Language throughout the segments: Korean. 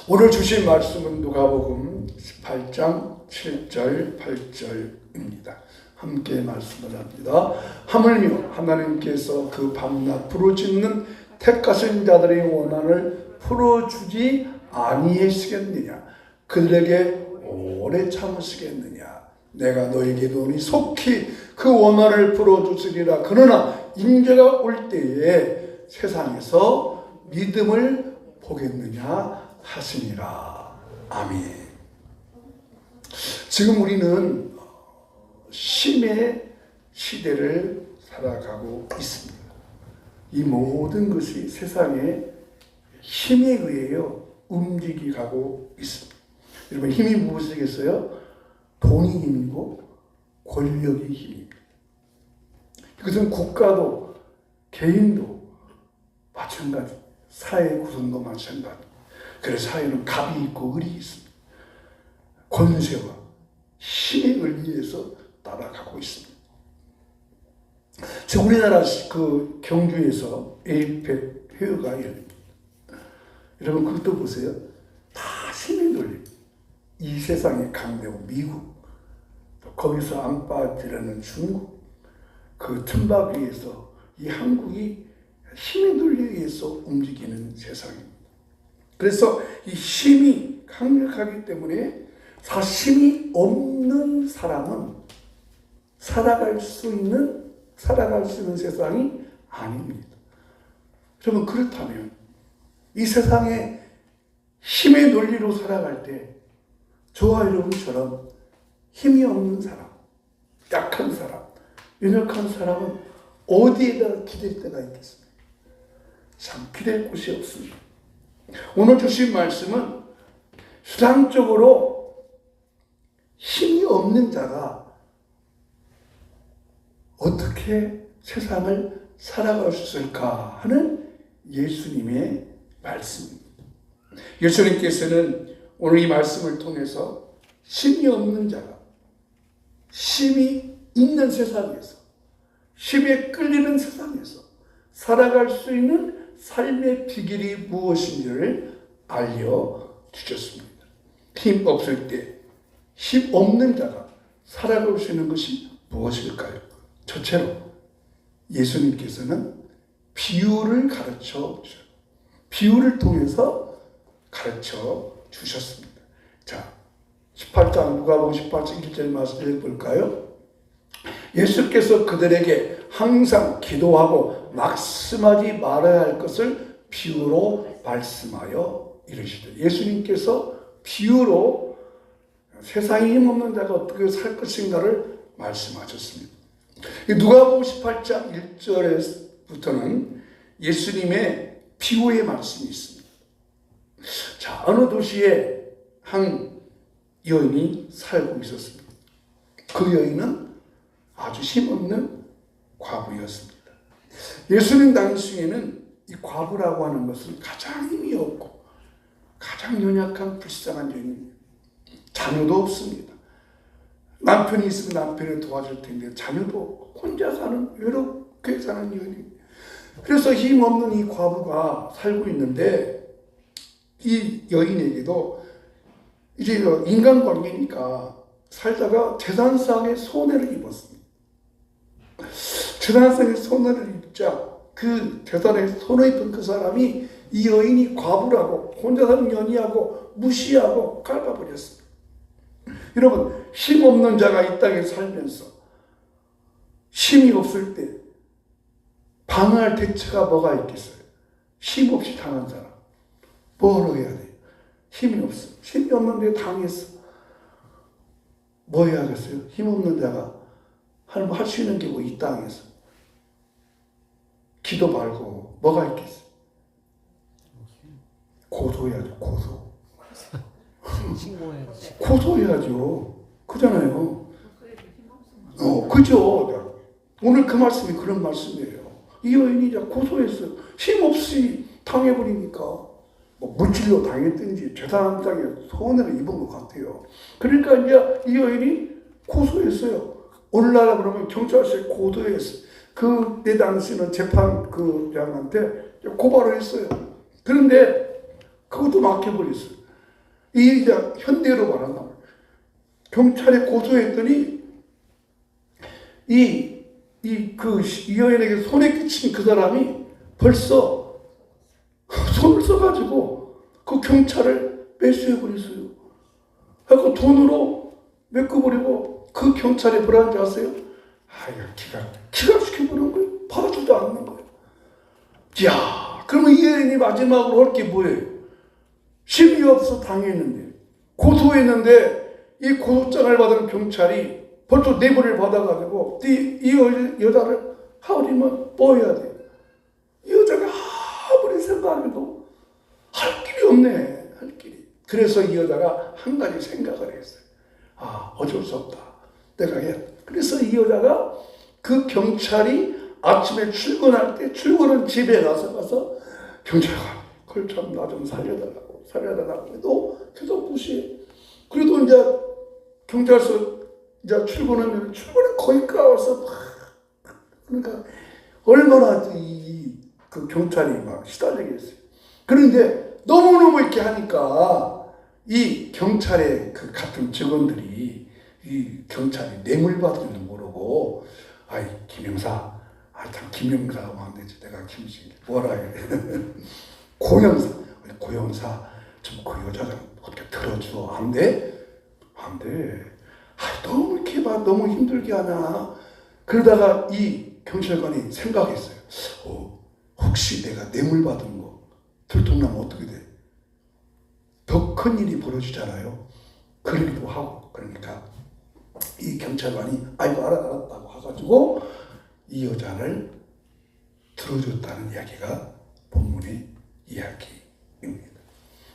오늘 주신 말씀은 누가복음 18장 7절 8절입니다. 함께 말씀을 합니다. 하물며 하나님께서 그 밤낮 부르짖는 택하신 자들의 원한을 풀어주지 아니하시겠느냐? 그들에게 오래 참으시겠느냐? 내가 너에게 도니 속히 그 원한을 풀어주시리라. 그러나 인자가 올 때에 세상에서 믿음을 보겠느냐 하시니라. 아멘. 지금 우리는 힘의 시대를 살아가고 있습니다. 이 모든 것이 세상의 힘에 의해요 움직이고 있습니다. 여러분, 힘이 무엇이겠어요? 돈이 힘이고 권력이 힘입니다. 이것은 국가도 개인도 마찬가지, 사회 구성도 마찬가지. 그래서 사회는 갑이 있고 을이 있습니다. 권세와 힘에 의해서 따라가고 있습니다. 지금 우리나라 그 경주에서 에이펙 회의가 열립니다. 여러분, 그것도 보세요. 다 힘에 돌립니다. 이 세상의 강대국 미국, 또 거기서 안 빠지려는 중국, 그 틈바구에 의해서 이 한국이 힘에 돌리기 위해서 움직이는 세상입니다. 그래서 이 힘이 강력하기 때문에 힘이 없는 사람은 살아갈 수 있는 세상이 아닙니다. 그러면 그렇다면 이 세상에 힘의 논리로 살아갈 때 저와 여러분처럼 힘이 없는 사람, 약한 사람, 연약한 사람은 어디에다 기댈 데가 있겠습니까? 참 기댈 곳이 없습니다. 오늘 주신 말씀은 수단적으로 힘이 없는 자가 어떻게 세상을 살아갈 수 있을까 하는 예수님의 말씀입니다. 예수님께서는 오늘 이 말씀을 통해서 힘이 없는 자가 힘이 있는 세상에서, 힘에 끌리는 세상에서 살아갈 수 있는 삶의 비결이 무엇인지를 알려주셨습니다. 힘 없을 때 힘 없는 자가 살아갈 수 있는 것이 무엇일까요? 첫째로 예수님께서는 비유를 가르쳐 주셨습니다. 비유를 통해서 가르쳐 주셨습니다. 자, 18장 누가복음 18장 1절 말씀 읽어볼까요? 예수께서 그들에게 항상 기도하고 낙심하지 말아야 할 것을 비유로 말씀하여 이르시되, 예수님께서 비유로 세상에 힘없는 자가 어떻게 살 것인가를 말씀하셨습니다. 누가복음 18장 1절부터는 예수님의 비유의 말씀이 있습니다. 자, 어느 도시에 한 여인이 살고 있었습니다. 그 여인은 아주 힘없는 과부였습니다. 예수님 당시에는 이 과부라고 하는 것은 가장 힘이 없고 가장 연약한 불쌍한 여인입니다. 자녀도 없습니다. 남편이 있으면 남편을 도와줄 텐데 자녀도 없고 혼자 사는, 외롭게 사는 여인입니다. 그래서 힘없는 이 과부가 살고 있는데 이 여인에게도 이제 인간관계니까 살다가 재산상의 손해를 입었습니다. 재산상의 손해를 입자 그 재산에 손해 입은 그 사람이 이 여인이 과부라고 혼자 사는 여인이라고 무시하고 갚아버렸습니다. 여러분, 힘없는 자가 이 땅에 살면서 힘이 없을 때 방어할 대처가 뭐가 있겠어요? 힘없이 당한 사람 뭐로 해야 돼요? 힘이 없어. 힘이 없는데 당했어. 뭐 해야겠어요? 힘없는 자가 할 수 있는 게 뭐 이 땅에서 기도 말고 뭐가 있겠어요? 고소해야죠. 고소해야죠. 그잖아요. 그죠. 오늘 그 말씀이 그런 말씀이에요. 이 여인이 이제 고소했어요. 힘없이 당해버리니까 물질로 당했든지 재산 땅에 손해를 입은 것 같아요. 그러니까 이제 이 여인이 고소했어요. 오늘날 그러면 경찰서에 고소했어요. 그때 당시는 재판 그 장한테 고발을 했어요. 그런데 그것도 막혀버렸어요. 이 이제 현대로 말한다. 경찰에 고소했더니 이 여인에게 손에 끼친 그 사람이 벌써 손을 써가지고 그 경찰을 매수해버렸어요. 그래서 돈으로 메꿔버리고 그 경찰이 뭐라는지 아세요? 기각시켜버리는 거예요. 봐주도 않는 거예요. 이야, 그러면 이 여인이 마지막으로 할 게 뭐예요? 심의 없어 당했는데, 고소했는데, 이 고소장을 받은 경찰이 벌써 뇌물을 받아가지고, 이 여자를 하울이면 뭐 해야 돼요? 이 여자가 아무리 생각해도 할 길이 없네, 할 길이. 그래서 이 여자가 한 가지 생각을 했어요. 어쩔 수 없다. 내가 해. 그래서 이 여자가 그 경찰이 아침에 출근할 때 출근은 집에 가서 경찰관 그걸 좀 나 좀 살려달라고 해도 계속 무시해. 그래도 이제 경찰서 이제 출근하면 출근에 거의 가서 그러니까 얼마나 그 경찰이 막 시달리겠어요. 그런데 너무너무 이렇게 하니까 이 경찰의 그 같은 직원들이 이 경찰이 뇌물 받은 줄 모르고 김영사 참 김영사하고 안 되지. 내가 김씨 뭐라 해. 고영사 좀 그 여자 좀 어떻게 들어줘. 안 돼? 너무 이렇게 너무 힘들게 하나. 그러다가 이 경찰관이 생각했어요. 혹시 내가 뇌물 받은 거 들통나면 어떻게 돼? 더 큰 일이 벌어지잖아요. 그러기도 하고. 그러니까 이 경찰관이 알았다고 해가지고 이 여자를 들어줬다는 이야기가 본문의 이야기입니다.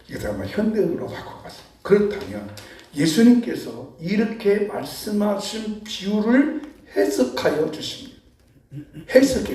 이것을 아마 현대어로 바꿔봤습니다. 그렇다면 예수님께서 이렇게 말씀하신 비유를 해석하여 주십니다.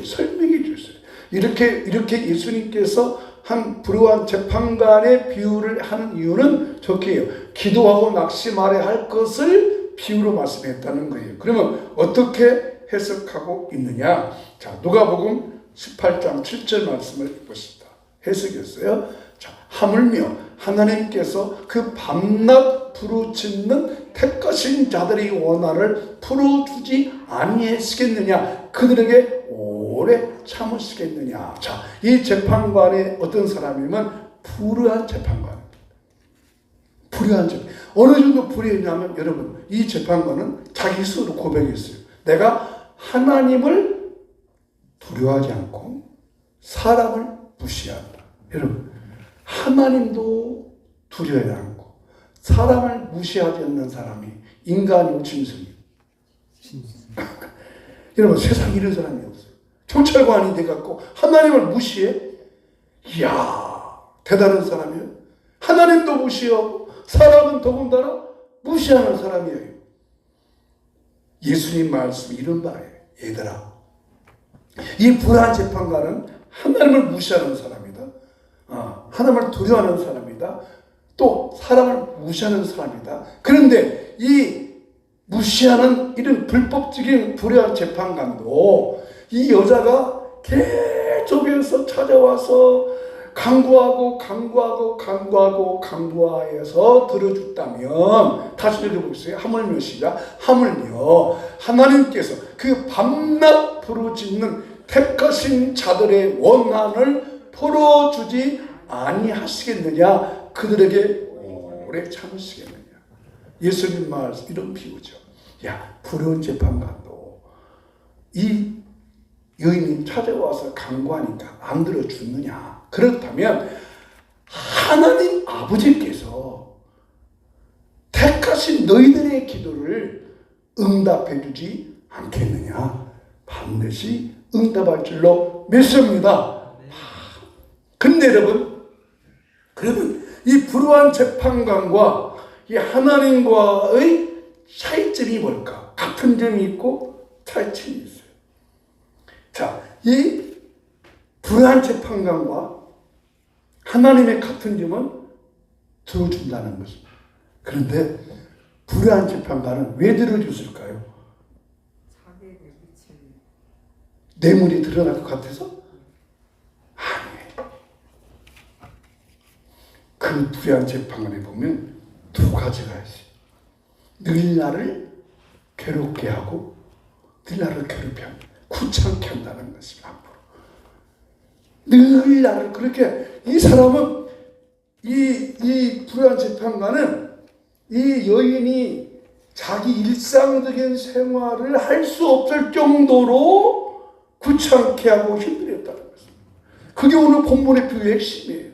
설명해 주셨어요. 이렇게 예수님께서 한 불우한 재판관의 비유를 하는 이유는 저게요. 기도하고 낙심하려 할 것을 비유로 말씀했다는 거예요. 그러면 어떻게 해석하고 있느냐? 자, 누가복음 18장 7절 말씀을 보십시다. 해석했어요. 자, 하물며 하나님께서 그 밤낮 부르짖는 택하신 자들의 원한을 풀어주지 아니하시겠느냐? 그들에게 오래 참으시겠느냐? 자, 이 재판관의 어떤 사람이면 불의한 재판관입니다. 불의한 재판. 어느 정도 불의했냐면 여러분, 이 재판관은 자기 스스로 고백했어요. 내가 하나님을 두려워하지 않고 사람을 무시한다. 여러분, 하나님도 두려워하지 않고 사람을 무시하지 않는 사람이 인간이고 짐승이에요. 여러분, 세상에 이런 사람이 없어요. 경찰관이 돼갖고 하나님을 무시해? 이야, 대단한 사람이에요. 하나님도 무시하고 사람은 더군다나 무시하는 사람이에요. 예수님 말씀이 이런 바예요. 얘들아, 이 불의한 재판관은 하나님을 무시하는 사람이다. 하나님을 두려워하는 사람이다. 또 사람을 무시하는 사람이다. 그런데 이 무시하는 이런 불법적인 불의한 재판관도 이 여자가 계속해서 찾아와서 강구하여서 들어줬다면, 다시 읽어보세요. 하물며 시작. 하물며 하나님께서 그 밤낮 부르짖는 택하신 자들의 원한을 풀어주지 아니하시겠느냐? 그들에게 오래 참으시겠느냐? 예수님 말씀 이런 비유죠. 야, 불의한 재판관도 이 여인이 찾아와서 강구하니까 안 들어주느냐? 그렇다면 하나님 아버지께서 택하신 너희들의 기도를 응답해 주지 않겠느냐? 반드시 응답할 줄로 믿습니다. 근데 여러분, 그러면 이 불의한 재판관과 이 하나님과의 차이점이 뭘까? 같은 점이 있고 차이점이 있어요. 자, 이 불의한 재판관과 하나님의 같은 점은 들어준다는 것입니다. 그런데 불의한 재판관은 왜 들어줬을까요? 뇌물이 드러날 것 같아서? 아니에요. 그 불의한 재판관에 보면 두 가지가 있어요. 늘 나를 괴롭게 하고 늘 나를 괴롭게 하는, 귀찮게 한다는 것입니다. 앞으로 늘 나를 그렇게, 이 사람은 이 불안 재판관은 이 여인이 자기 일상적인 생활을 할 수 없을 정도로 귀찮게 하고 힘들었다는 것입니다. 그게 오늘 본문의 비유의 핵심이에요.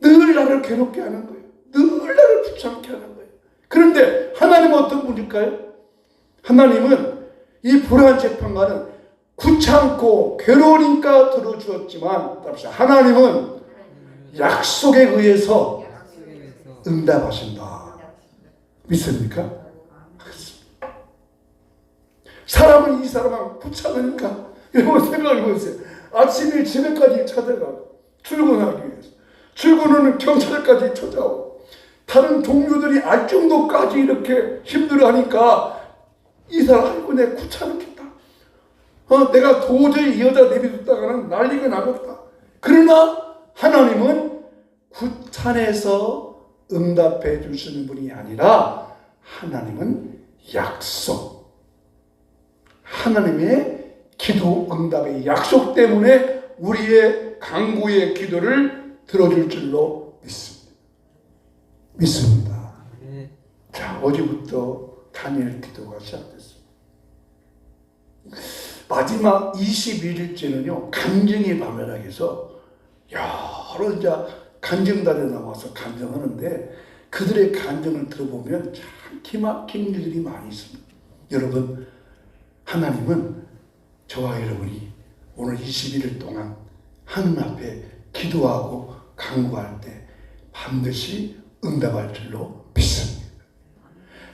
늘 나를 괴롭게 하는 거예요. 늘 나를 귀찮게 하는 거예요. 그런데 하나님은 어떤 분일까요? 하나님은 이 불안 재판관은 귀찮고 괴로우니까 들어주었지만, 하나님은 약속에 의해서 응답하신다. 믿습니까? 사람은, 이 사람은 귀찮으니까, 여러분 생각해보세요. 아침에 집에까지 찾아가고 출근하기 위해서, 출근은 경찰까지 찾아오고, 다른 동료들이 알 정도까지 이렇게 힘들어하니까 이 사람, 아이고 내가 귀찮겠다, 내가 도저히 이 여자 내비뒀다가는 난리가 나겠다. 그러나 하나님은 귀찮아서 응답해 주시는 분이 아니라 하나님은 약속, 하나님의 기도 응답의 약속 때문에 우리의 간구의 기도를 들어줄 줄로 믿습니다. 자, 어제부터 다니엘 기도가 시작됐습니다. 마지막 21일째는요, 간증의 밤이라 해서 여러 이제 간증단에 나와서 간증하는데, 그들의 간증을 들어보면 참 기막힌 일들이 많이 있습니다. 여러분, 하나님은 저와 여러분이 오늘 21일 동안 하나님 앞에 기도하고 간구할 때 반드시 응답할 줄로 믿습니다.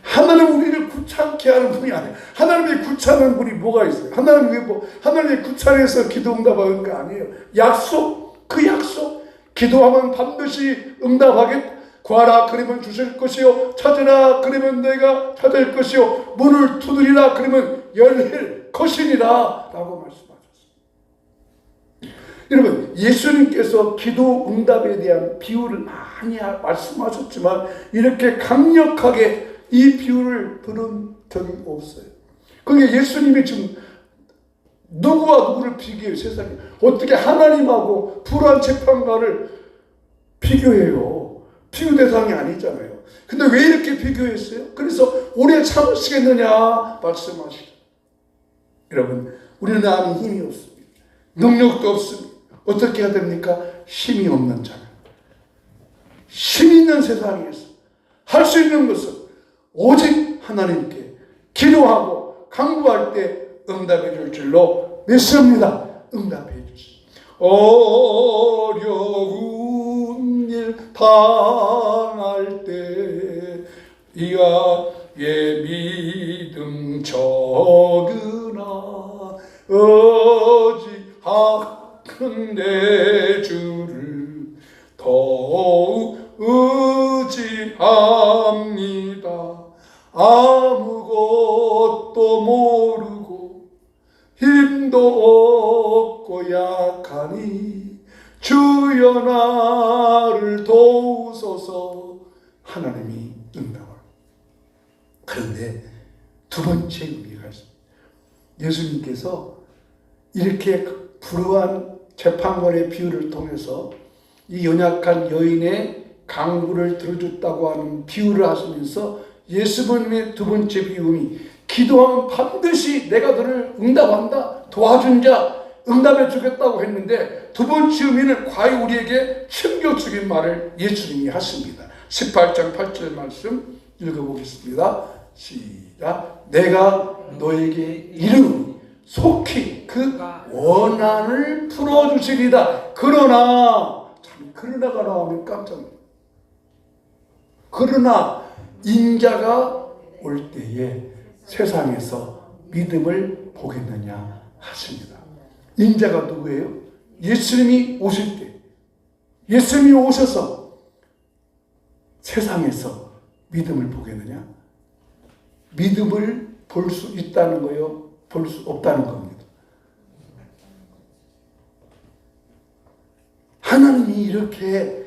하나님은 우리를 귀찮게 하는 분이 아니에요. 하나님이 귀찮은 분이 뭐가 있어요? 하나님이 귀찮아서 기도 응답하는 거 아니에요. 약속, 그 약속. 기도하면 반드시 응답하겠다. 구하라 그러면 주실 것이요, 찾으라 그러면 내가 찾을 것이요, 문을 두드리라 그러면 열릴 것이니라 라고 말씀하셨습니다. 여러분, 예수님께서 기도 응답에 대한 비유를 많이 말씀하셨지만 이렇게 강력하게 이 비유를 들은 적이 없어요. 그게 예수님이 지금 누구와 누구를 비교해요? 세상에 어떻게 하나님하고 불안 재판관을 비교해요? 비교 대상이 아니잖아요. 근데 왜 이렇게 비교했어요? 그래서 오래 참으시겠느냐 말씀하시죠. 여러분, 우리는 아무 힘이 없습니다. 능력도 없습니다. 어떻게 해야 됩니까? 힘이 없는 자는, 힘 있는 세상에서 할 수 있는 것은 오직 하나님께 기도하고 간구할 때 응답해 줄 줄로 믿습니다. 응답해 주시오. 어려운 일 당할 때 이가 믿음 적으나 의지하건대 주를 더욱 의지합니다. 아무것도 모르고 힘도 없고 약하니 주여 나를 도우소서. 하나님이 응답을. 그런데 두 번째 의미가 있습니다. 예수님께서 이렇게 불우한 재판관의 비유를 통해서 이 연약한 여인의 간구를 들어줬다고 하는 비유를 하시면서 예수님의 두 번째 비유는 기도하면 반드시 내가 너를 응답한다, 도와준 자 응답해 주겠다고 했는데, 두 번째 의미는 과연 우리에게 충격적인 말을 예수님이 하십니다. 18장 8절 말씀 읽어보겠습니다. 시작. 내가 너에게 이르노니 속히 그 원한을 풀어주시리다. 그러나, 참 그러나가 나오면 깜짝 놀라요. 그러나 인자가 올 때에 세상에서 믿음을 보겠느냐 하십니다. 인자가 누구예요? 예수님이 오실 때, 예수님이 오셔서 세상에서 믿음을 보겠느냐? 믿음을 볼 수 있다는 거요, 볼 수 없다는 겁니다. 하나님이 이렇게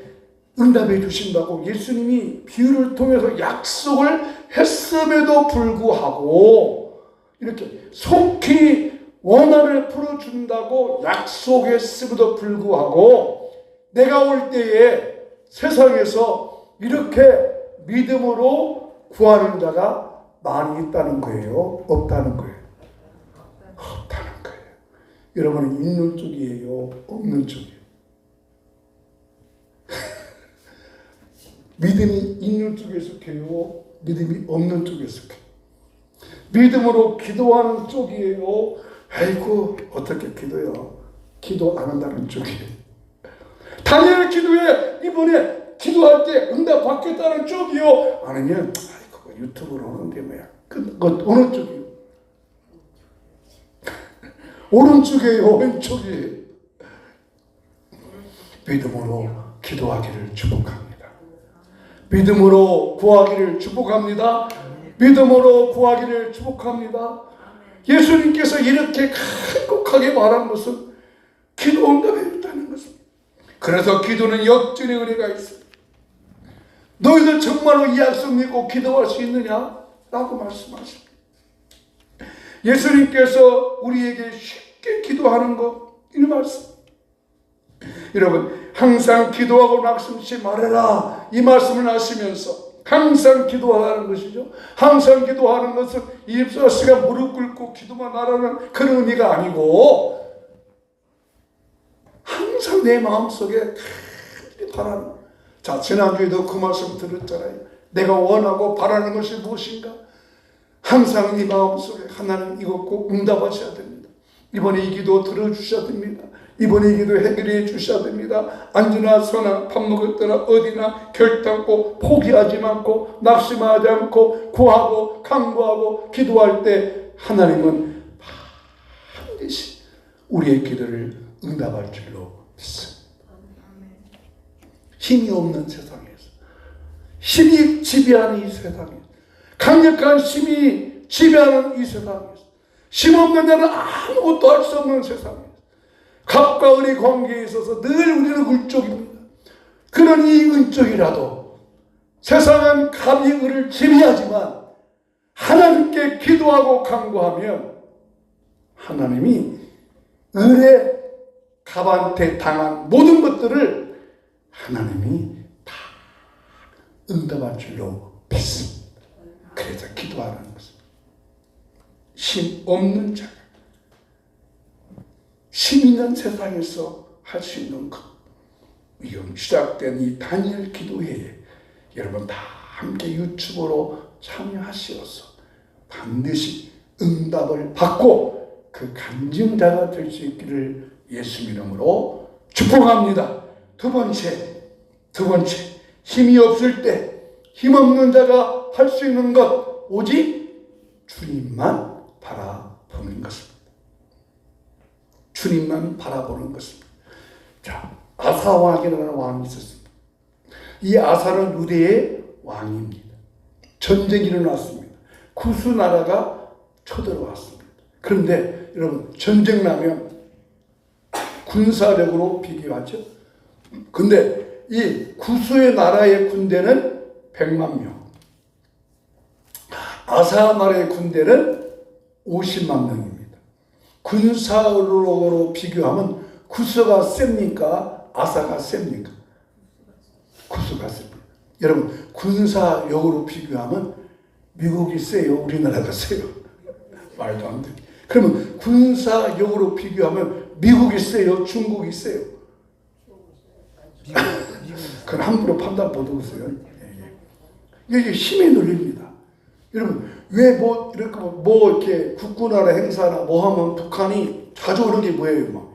응답해 주신다고 예수님이 비유를 통해서 약속을 했음에도 불구하고 이렇게 속히 원한을 풀어준다고 약속했음에도 불구하고 내가 올 때에 세상에서 이렇게 믿음으로 구하는 자가 많이 있다는 거예요? 없다는 거예요? 없다는 거예요. 여러분은 있는 쪽이에요? 없는 쪽이에요? 믿음이 있는 쪽에 속해요? 믿음이 없는 쪽에 속해요? 믿음으로 기도하는 쪽이에요? 아이고 어떻게 기도해요? 기도 안 한다는 쪽이에요. 다니엘 기도에 이번에 기도할 때 응답 받겠다는 쪽이요? 아니면 아이고 유튜브로 오는데 뭐야? 어느 쪽이요? 오른쪽이에요? 왼쪽이에요? 믿음으로 기도하기를 축복합니다. 믿음으로 구하기를 축복합니다. 믿음으로 구하기를 축복합니다. 예수님께서 이렇게 간곡하게 말한 것은 기도 응답이 있다는 것입니다. 그래서 기도는 역전의 은혜가 있습니다. 너희들 정말로 이 약속 믿고 기도할 수 있느냐? 라고 말씀하십니다. 예수님께서 우리에게 쉽게 기도하는 것, 이 말씀. 여러분 항상 기도하고 낙심치 말아라 이 말씀을 하시면서 항상 기도하라는 것이죠. 항상 기도하는 것은 입사씨가 무릎 꿇고 기도만 하라는 그런 의미가 아니고 항상 내 마음속에 바라는. 자, 지난주에도 그 말씀 들었잖아요. 내가 원하고 바라는 것이 무엇인가? 항상 네 마음속에 하나님 이것 꼭 응답하셔야 됩니다. 이번에 이 기도 들어주셔야 됩니다. 이번에 이 기도 해결해 주셔야 됩니다. 안주나 선나 밥 먹을 때나 어디나 결단코 포기하지 않고 낙심하지 않고 구하고 간구하고 기도할 때 하나님은 반드시 우리의 기도를 응답할 줄로 믿습니다. 힘이 없는 세상에서 힘이 지배하는 이 세상에서 강력한 힘이 지배하는 이 세상에서 힘 없는 자는 아무것도 할 수 없는 세상에서 갑과 을의 관계에 있어서 늘 우리는 을족입니다. 그런 이 은족이라도 세상은 갑이 을을 지배하지만 하나님께 기도하고 간구하면 하나님이 을의 갑한테 당한 모든 것들을 하나님이 다 응답할 줄로 믿습니다. 그래서 기도하는 것입니다. 힘 없는 자가 힘 있는 세상에서 할 수 있는 것. 지금 시작된 이 다니엘 기도회에 여러분 다 함께 유튜브로 참여하시어서 반드시 응답을 받고 그 간증자가 될 수 있기를 예수 이름으로 축복합니다. 두 번째, 힘이 없을 때 힘없는 자가 할 수 있는 것 오직 주님만 바라보는 것입니다. 주님만 바라보는 것입니다. 자, 아사왕이라는 왕이 있었습니다. 이 아사는 유대의 왕입니다. 전쟁이 일어났습니다. 구스 나라가 쳐들어왔습니다. 그런데 여러분 전쟁 나면 군사력으로 비교하죠. 근데 이 구스의 나라의 군대는 100만 명, 아사 나라의 군대는 50만 명입니다. 군사력으로 비교하면 구스가 셉니까? 아사가 셉니까? 구스가 셉니다. 여러분 군사력으로 비교하면 미국이 세요? 우리나라가 세요? 말도 안 돼. 그러면 군사력으로 비교하면 미국이 세요? 중국이 세요? 그건 함부로 판단 못 하세요. 이게 힘에 눌립니다. 여러분 왜 이렇게 국군하나 행사나 뭐 하면 북한이 자주 오는 게 뭐예요?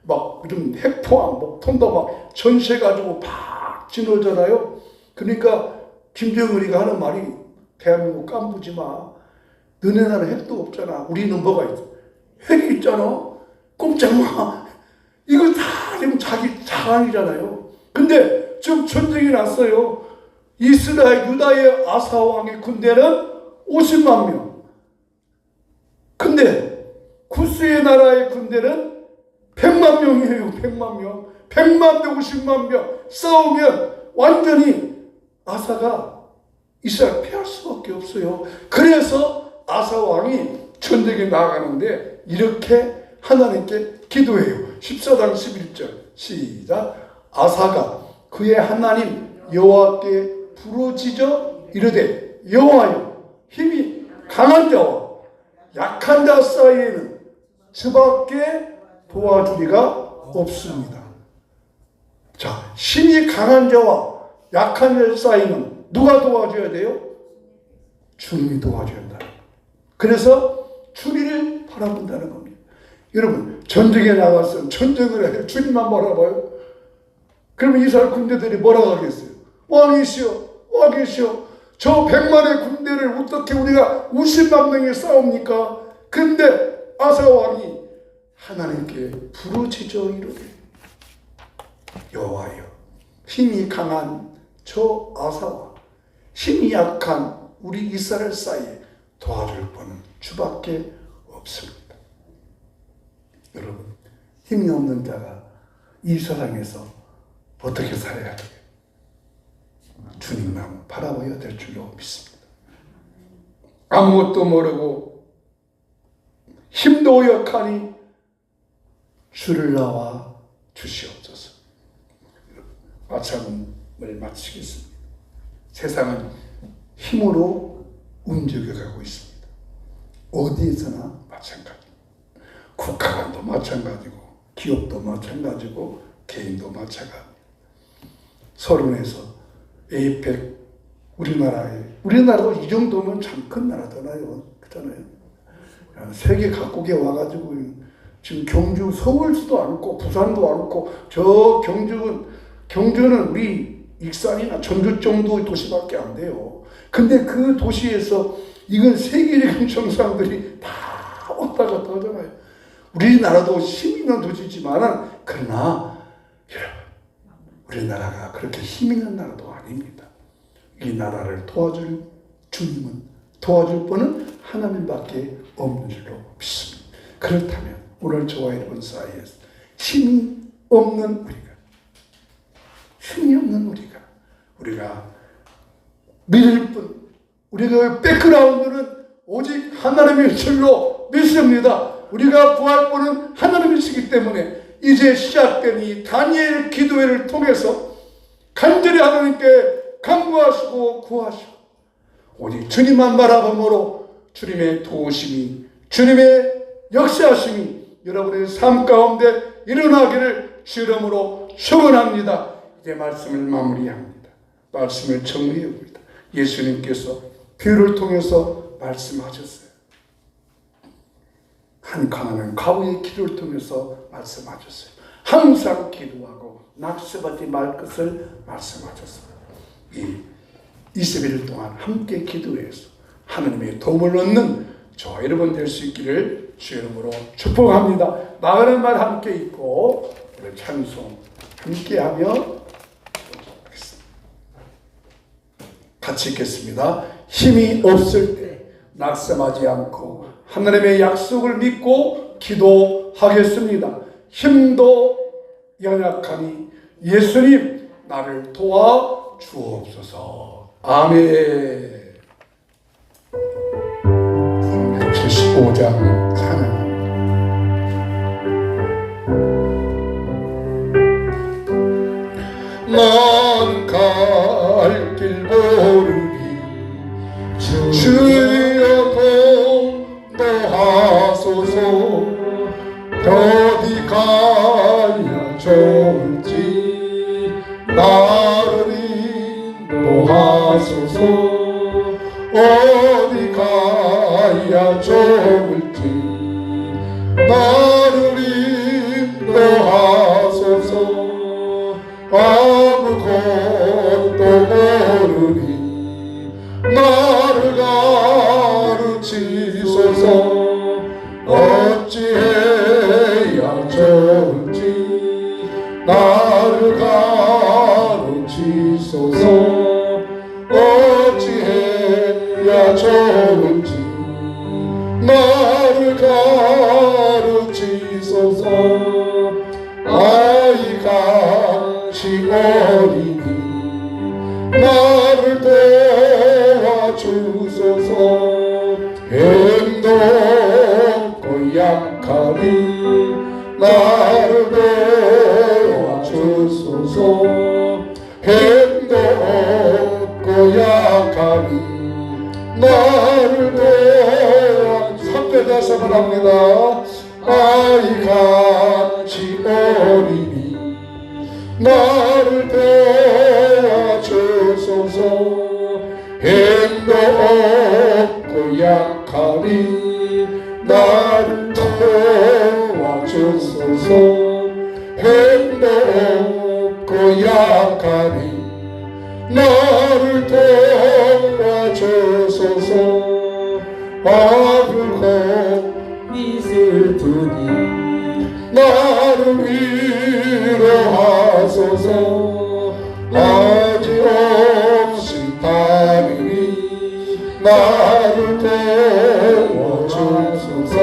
막 좀 핵포함, 뭐 톤도 막 전세 가지고 팍 지나잖아요. 그러니까 김정은이가 하는 말이 대한민국 깐부지 마. 너네 나라 핵도 없잖아. 우리는 뭐가 있어? 핵이 있잖아. 꼼짝 마. 이거 다 지금 자기 자랑이잖아요. 근데 지금 전쟁이 났어요. 이스라엘 유다의 아사왕의 군대는 50만 명. 근데 구스의 나라의 군대는 100만 명이에요. 100만 명. 100만 명, 50만 명 싸우면 완전히 아사가 이스라엘 패할 수밖에 없어요. 그래서 아사 왕이 전쟁에 나가는데 이렇게 하나님께 기도해요. 14장 11절 시작. 아사가 그의 하나님 여호와께 부르짖어 이르되 여호와여, 힘이 강한 자와 약한 자 사이에는 주밖에 도와주리가 없습니다. 자, 힘이 강한 자와 약한 자 사이는 누가 도와줘야 돼요? 주님이 도와줘야 한다. 그래서 주님을 바라본다는 겁니다. 여러분, 전쟁에 나가서 전쟁을 해요. 주님만 바라봐요. 그러면 이스라엘 군대들이 뭐라고 하겠어요? 왕이시여, 왕이시여, 저 100만의 군대를 어떻게 우리가 50만 명이 싸웁니까? 근데 아사 왕이 하나님께 부르짖어 이르되 여호와여, 힘이 강한 저 아사와 힘이 약한 우리 이스라엘 사이에 도와줄 분은 주밖에 없습니다. 여러분, 힘이 없는 자가 이 세상에서 어떻게 살아야 돼요? 주님만 바라봐야 될 줄로 믿습니다. 아무것도 모르고 힘도 약하니 주를 나와 주시옵소서. 마찬을 마치겠습니다. 세상은 힘으로 움직여가고 있습니다. 어디에서나 마찬가지. 국가관도 마찬가지고 기업도 마찬가지고 개인도 마찬가지입니다. 서론에서 에이펙 우리나라도 이 정도면 참 큰 나라잖아요. 그렇잖아요. 세계 각국에 와가지고 지금 경주 서울도 않고 부산도 않고 저 경주는 우리 익산이나 전주 정도의 도시밖에 안 돼요. 근데 그 도시에서 이건 세계적인 정상들이 다 왔다 갔다 하잖아요. 우리나라도 힘 있는 도시지만 그러나 여러분, 우리나라가 그렇게 힘 있는 나라도 아닙니다. 이 나라를 도와줄 주님은, 도와줄 분은 하나님밖에 없는 줄로 믿습니다. 그렇다면 오늘 저와 여러분 사이에서 힘이 없는 우리가 믿을 뿐, 우리가 백그라운드는 오직 하나님의 줄로 믿습니다. 우리가 구할 분은 하나님이시기 때문에 이제 시작된 이 다니엘 기도회를 통해서 간절히 하나님께 간구하시고 구하시고 오직 주님만 바라봄으로 주님의 도우심이, 주님의 역사하심이 여러분의 삶 가운데 일어나기를 주 이름으로 축원합니다. 이제 말씀을 마무리합니다. 말씀을 정리해봅니다. 예수님께서 비유를 통해서 말씀하셨어요. 한 가난한 과부의 기도를 통해서 말씀하셨어요. 항상 기도하고 낙심하지 말 것을 말씀하셨어요. 이 21일 동안 함께 기도해서 하나님의 도움을 얻는 저와 여러분 될 수 있기를 주 이름으로 축복합니다. 나가는 말 함께 읽고 우리 찬송 함께 하며 같이 읽겠습니다. 힘이 없을 때 낙심하지 않고 하나님의 약속을 믿고 기도하겠습니다. 힘도 연약하니 예수님 나를 도와 주옵소서. 아멘. 75장 찬양. 난 갈 길 모르니 주여 도하소서. 어디 가야 좋을지 나를 인도하소서. 어디 가야 좋을지 나를 인도하소서. 아무것도 모르니 나를 가르치소서. 어찌해야 좋을지 나를 가르치소서. 어찌해야 좋을지 나를 가르치소서. 아이 강시 어린이 주소서. 행동고 약하니 나를 도와주소서. 행동고 약하니 나를 도와. 3절 다시 한번 합니다. 아이같이 어리니 나를 도와주소서. 행동 없고 약하니 나를 도와주소서. 행동 없고 약하니 나를 도와주소서. 아들고 있을 뿐이 나를 위로하소서. 아직 없이 다리니 나를 도와주소서.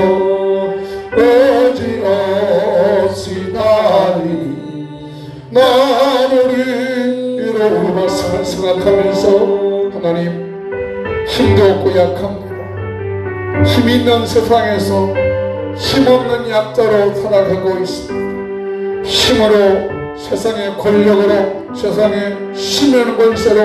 아직 없이 다리니 나를 위로하소서. 생각하면서 하나님, 힘도 없고 약합니다. 힘 있는 세상에서 힘없는 약자로 살아가고 있습니다. 힘으로, 세상의 권력으로, 세상의 심한 권세로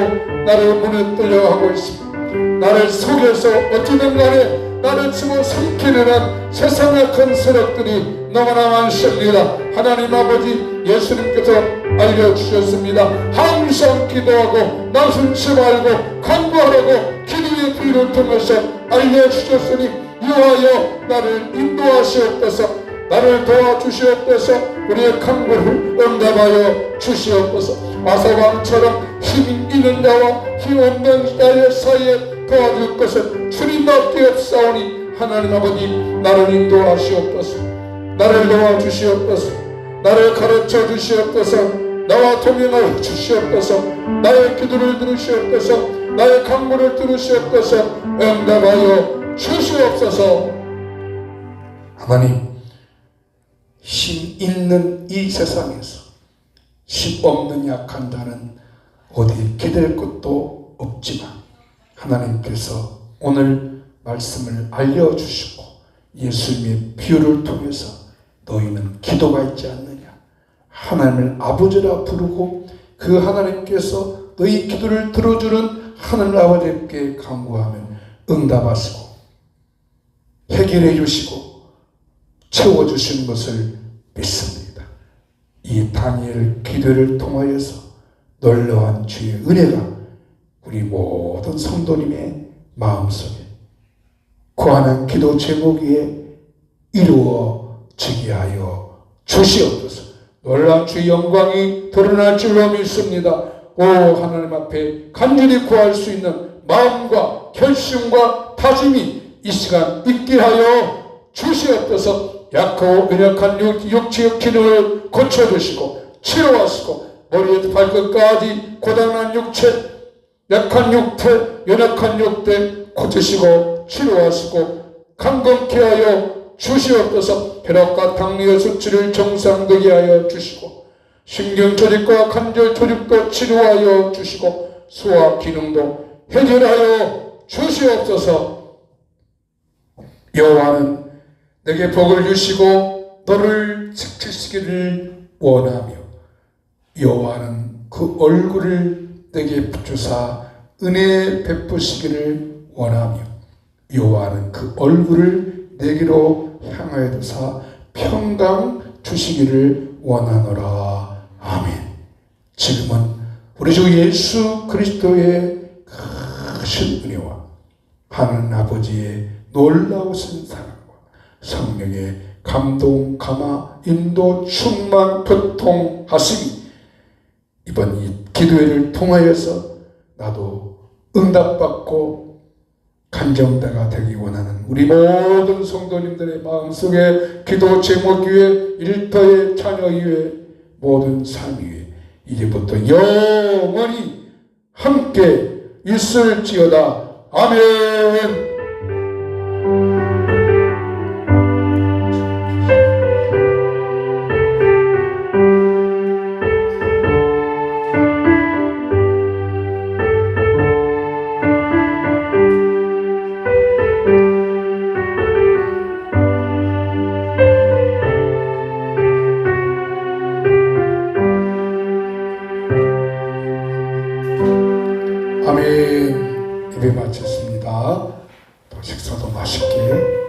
나를 무너뜨려 하고 있습니다. 나를 속여서 어찌든 간에 나를 집어삼키는 한 세상의 큰 세력들이 너무나 많습니다. 하나님 아버지, 예수님께서 알려주셨습니다. 항상 기도하고 나서지 말고 간구하라고 기도의 비를 통해서 알려주셨으니 이와여 나를 인도하시옵소서. 나를 도와주시옵소서. 우리의 간구를 응답하여 주시옵소서. 아사왕처럼 힘 있는 자와 힘 없는 자의 사이에 도와줄 것은 주님밖에 없사오니 하나님 아버지, 나를 인도하시옵소서. 나를 도와주시옵소서. 나를 가르쳐 주시옵소서. 나와 동행하여 주시옵소서. 나의 기도를 들으시옵소서. 나의 간구를 들으시옵소서. 응답하여 주시옵소서. 하나님, 힘 있는 이 세상에서 힘 없는 약한 자는 어디 기댈 것도 없지만 하나님께서 오늘 말씀을 알려주시고 예수님의 비유를 통해서 너희는 기도가 있지 않느냐, 하나님을 아버지라 부르고 그 하나님께서 너희 기도를 들어주는 하늘 아버지께 간구하면 응답하시고 해결해 주시고 채워주시는 것을 믿습니다. 이 다니엘 기도를 통하여서 놀라운 주의 은혜가 우리 모든 성도님의 마음속에 구하는 기도 제목 위에 이루어지게 하여 주시옵소서. 놀라운 주의 영광이 드러날 줄로 믿습니다. 오 하나님 앞에 간절히 구할 수 있는 마음과 결심과 다짐이 이 시간 있게 하여 주시옵소서. 약하고 연약한 육체의 기능을 고쳐주시고 치료하시고 머리에서 발끝까지 고단한 육체, 약한 육태, 연약한 육태 고치시고 치료하시고 강건케 하여 주시옵소서. 혈압과 당뇨 수치를 정상되게 하여 주시고 신경 조직과 관절 조직도 치료하여 주시고 소화 기능도 해결하여 주시옵소서. 여호와는 내게 복을 주시고 너를 지키시기를 원하며 여호와는 그 얼굴을 내게 주사 은혜 베푸시기를 원하며 여호와는 그 얼굴을 내게로 향하여 두사 평강 주시기를 원하노라. 아멘. 지금은 우리 주 예수 그리스도의 크신 은혜와 하나님 아버지의 놀라우신 사랑과 성령의 감동, 감화, 인도, 충만, 교통하심이 이번 이 기도회를 통하여서 나도 응답받고 간정대가 되기 원하는 우리 모든 성도님들의 마음속에 기도 제목 위에 일터의 자녀 위에 모든 삶 위에 이제부터 영원히 함께 있을지어다. 아멘. 아멘. 예배 마쳤습니다. 또 식사도 맛있게